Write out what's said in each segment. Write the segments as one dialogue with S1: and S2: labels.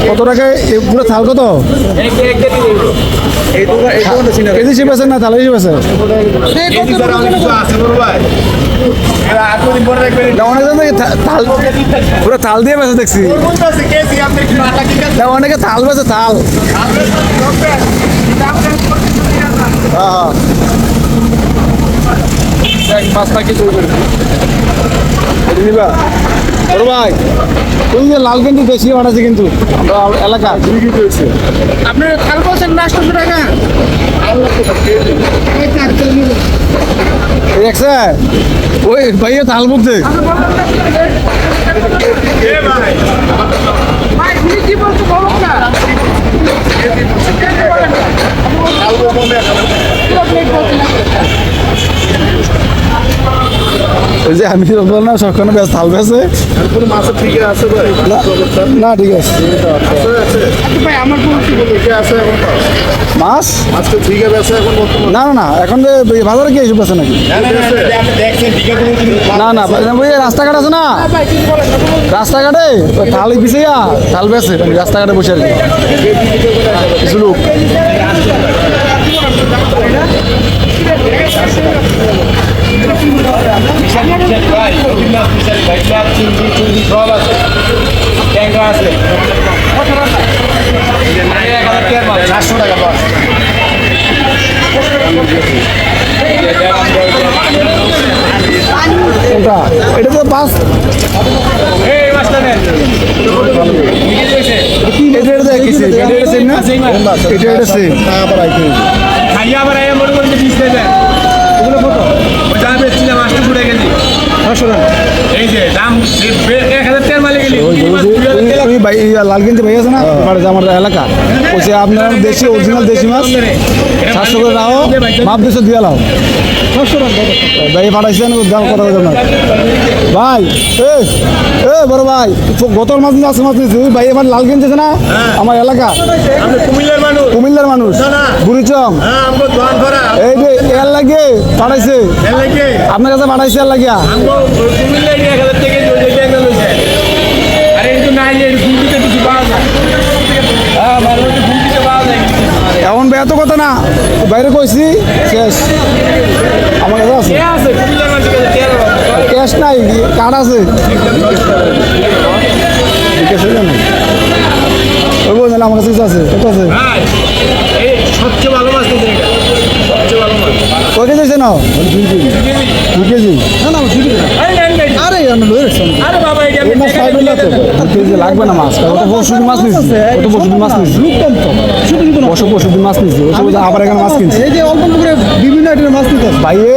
S1: কত টাকা পুরো থাল কত? কেজি হিসেবে আছে না থাল হিসেবে আছে? পুরো থাল দিয়ে বেছে দেখছি, অনেকে থাল বেছে থাল। ভাই ওই যে লাল কিন্তু বেশি বাড়াচ্ছে কিন্তু এলাকা
S2: আপনার থাল বলছেন না 800 টাকা
S1: দেখছে ওই ভাইয়া থাল বলছে ওই যে আমি বললাম সবখানে বেশ থাল বেছে
S3: মাছের ঠিক আছে
S1: না ঠিক আছে
S2: ভাই আমার
S1: মাছ
S3: আজকে ঠিক আছে এখন
S1: না না না এখন বাজারে কি এসব আছে নাকি না না ওই রাস্তাঘাট আছে না রাস্তাঘাটে ওই থাল পিছিয়ে থাল বেছে রাস্তাঘাটে বসে আর কি কিছু লোক এটা তো বাস লাল কিনতে ভাই আছে না আমার এলাকা বলছে আপনার দেশি অরিজিনাল দেশি মাছ 700 করে নাও মাপ 200 দিয়ে লাও ভাই পাঠাইছেন দাম কথা বলছেন না ভাই এ বড় ভাই গতর মাছ নিয়ে আসে মাছ নিয়েছি ভাই এবার লাল কিনতেছে না আমার এলাকা কুমিল্লার মানুষ বুড়িচং এই যে এর লাগে পাঠাইছে আপনার কাছে পাঠাইছে এর লাগিয়া এখন বেয়াত কথা না বাইরে কইছি শেষ আমার কাছে আছে ক্যাশ নাই কার্ড আছে ঠিক আছে না ওই বললেন আমার কাছে আছে কত আছে
S3: সবচেয়ে ভালো মাছ
S1: কয় কেজি আছে না 2 কেজি না না আরে লাগবে না মাছ পরশুদিন মাছ নিচ্ছি মাছ নিচ্ছি পরশুদিন মাছ নিচ্ছি আবার এখানে মাছ কিনছি এই যে অল্প করে বিভিন্ন আইটেমের মাছ নিতে ভাইয়ে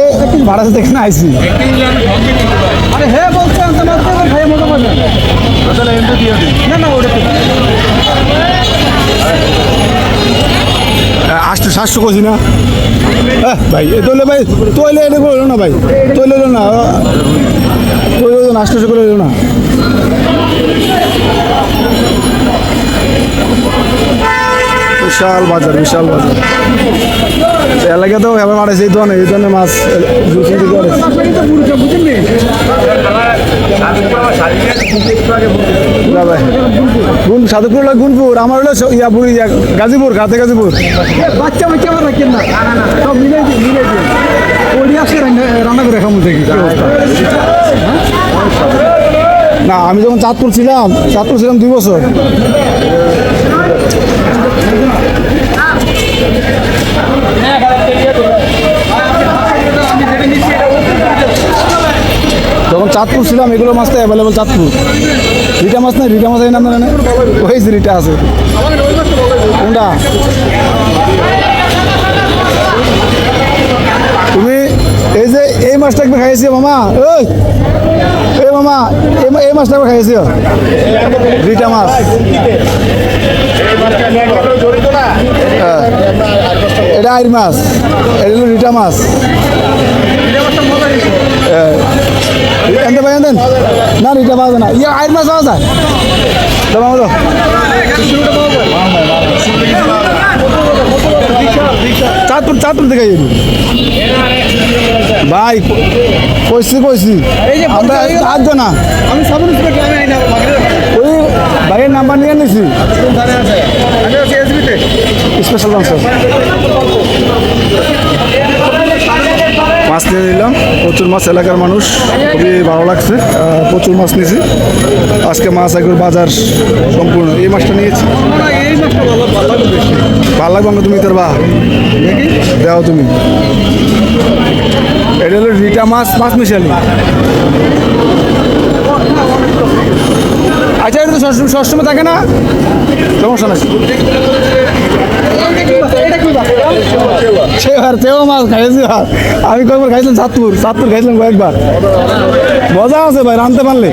S1: ভাড়া সাথে এখানে আইসি আরে হ্যাঁ বলছেন ভাইয়া মজা পাবেন না না ওটা 800 কইছি না ভাই তৈলে ভাই তৈলে এটা করলো না ভাই তৈলে না তৈলে 800 করে না বিশাল বাজার এলাকা তো এবার বাড়াইছে এই ধরনের মাছ সাধুপুর হলো গুনপুর আমার হলো গাজীপুর গাজীপুর বাচ্চা আমার রাখেন না সব মিলে ওই আসে রান্না করে খামু দেখি না আমি যখন চাঁদপুর ছিলাম 2 বছর যখন চাঁদপুর ছিলাম এগুলো মাছ তো অ্যাভেলেবল চাঁদপুর রিটা মাছ নাই রিটা মাছ এই নাম জানে ওই রিটা আছে কোনটা তুমি এই যে এই মাছটা একবার খাইয়েছি মামা এই মামা এই মাছটা একবার খাইয়েছি রিটা মাছ এটা আইর মাছ এটা হলো রিটা মাছ ভাই দেন না রিটা পাওয়া যায় না ইয়ে আইর মাছ পাওয়া যায় চাঁদপুর থেকে ভাই কইছি আমরা 8 জন আমি 50। মাছ নিয়ে নিলাম, প্রচুর মাছ, এলাকার মানুষ, খুবই ভালো লাগছে। প্রচুর মাছ নিয়েছি আজকে। মাছ একবার বাজার সম্পূর্ণ। এই মাছটা নিয়েছি, ভালো লাগবে আমাকে। তুমি তোর বা দেখি দেও তুমি। এটা হলো রিটা মাছ, মাছ মিশালি। আচ্ছা, এটা তো সবসময় থাকে না, সমস্যা নাই। সেবার তেও মাছ খাইছি। আমি কয়েকবার খাইছিলাম, চাঁদপুর খাইছিলাম কয়েকবার। মজা আছে ভাই, রাঁধতে পারলে।